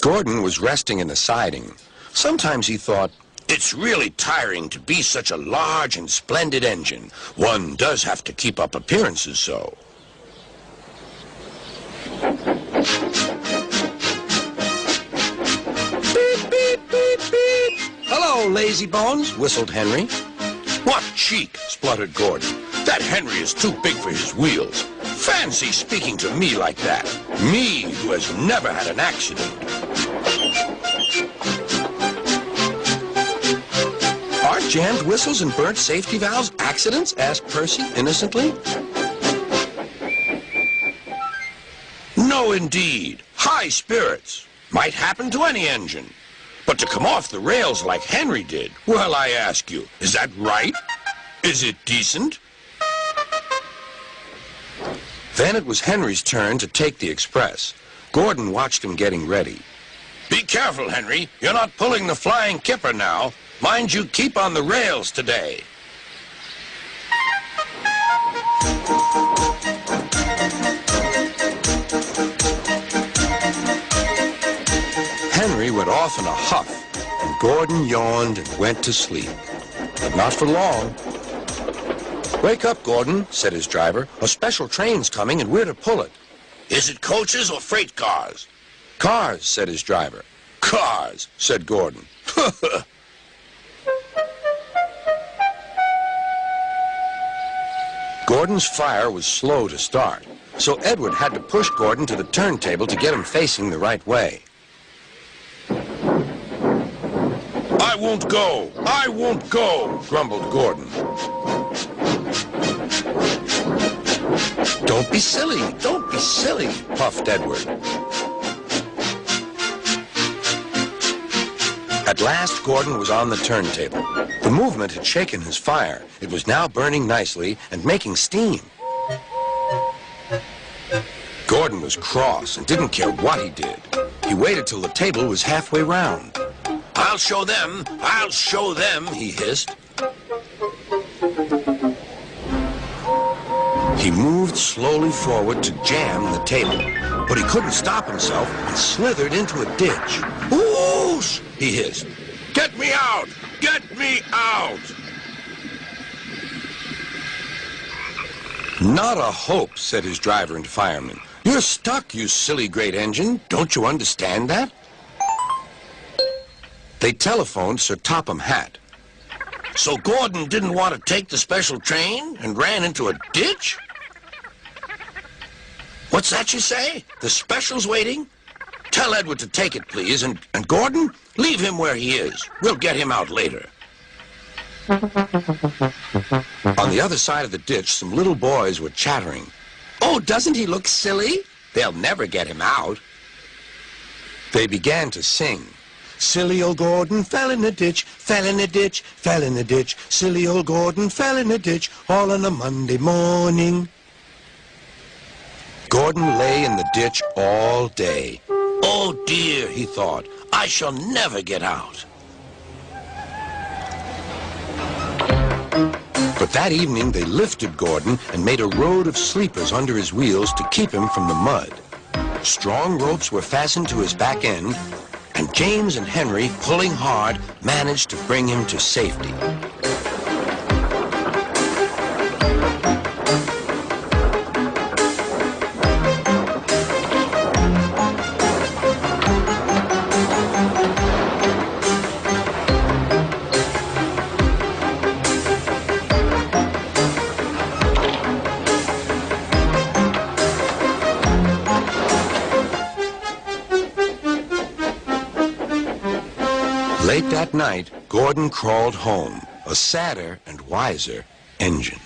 Gordon was resting in the siding. Sometimes he thought, it's really tiring to be such a large and splendid engine. One does have to keep up appearances so. Beep, beep, beep, beep. Hello, lazy bones, whistled Henry. What cheek, spluttered Gordon. That Henry is too big for his wheels. Fancy speaking to me like that. Me, who has never had an accident. Are jammed whistles and burnt safety valves accidents? Asked Percy innocently. No, indeed. High spirits. Might happen to any engine. But to come off the rails like Henry did, well, I ask you, is that right? Is it decent? Then it was Henry's turn to take the express. Gordon watched him getting ready. Be careful, Henry. You're not pulling the flying kipper now. Mind you keep on the rails today. Henry went off in a huff, and Gordon yawned and went to sleep. But not for long. Wake up, Gordon, said his driver. A special train's coming and we're to pull it. Is it coaches or freight cars? Cars, said his driver. Cars, said Gordon. Gordon's fire was slow to start, so Edward had to push Gordon to the turntable to get him facing the right way. I won't go! I won't go! Grumbled Gordon. Don't be silly! Don't be silly! Puffed Edward. At last, Gordon was on the turntable. The movement had shaken his fire. It was now burning nicely and making steam. Gordon was cross and didn't care what he did. He waited till the table was halfway round. I'll show them, he hissed. He moved slowly forward to jam the table, but he couldn't stop himself and slithered into a ditch. Whoosh! He hissed. Get me out! Get me out! Not a hope, said his driver and fireman. You're stuck, you silly great engine. Don't you understand that? They telephoned Sir Topham Hatt. So Gordon didn't want to take the special train and ran into a ditch? What's that you say? The special's waiting? Tell Edward to take it, please, and Gordon, leave him where he is. We'll get him out later. On the other side of the ditch, some little boys were chattering. Oh, doesn't he look silly? They'll never get him out. They began to sing. Silly old Gordon fell in the ditch, fell in the ditch, fell in the ditch. Silly old Gordon fell in the ditch, all on a Monday morning. Gordon lay in the ditch all day. Oh dear, he thought, I shall never get out. But that evening they lifted Gordon and made a road of sleepers under his wheels to keep him from the mud. Strong ropes were fastened to his back end, and James and Henry, pulling hard, managed to bring him to safety. Late that night, Gordon crawled home, a sadder and wiser engine.